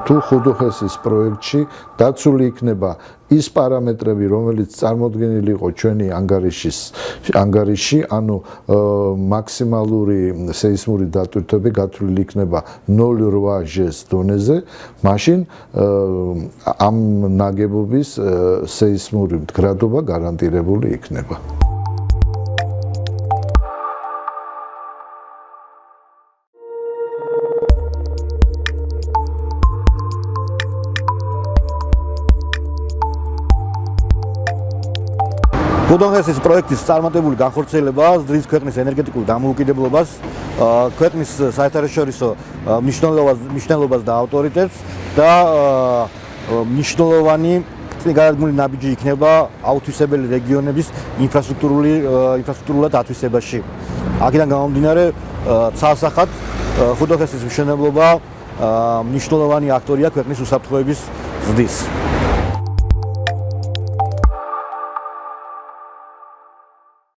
თუ ხუდუხესის პროექტში დაცული იქნება ის პარამეტრები, რომელიც წარმოდგენილი იყო ჩვენი ანგარიში, ანუ მაქსიმალური სეისმური დატვირთვები გათვლილი იქნება 0.8G-ს დონეზე, მაშინ ამ ნაგებობის სეისმური მდგრადობა გარანტირებული იქნება. ხუდუხესის პროექტის წარმატებული განხორციელება ზრდის ქვეყნის ენერგეტიკულ დამოუკიდებლობას, ქვეყნის საერთაშორისო მნიშვნელობას და ავტორიტეტს და მნიშვნელოვანი წინგადადგმული ნაბიჯი იქნება აუთვისებელი რეგიონების ინფრასტრუქტურულად ათვისებაში. აქედან გამომდინარე, ცალსახად ხუდუხესის მშენებლობა მნიშვნელოვანი აქტორია ქვეყნის უსაფრთხოების ზრდის.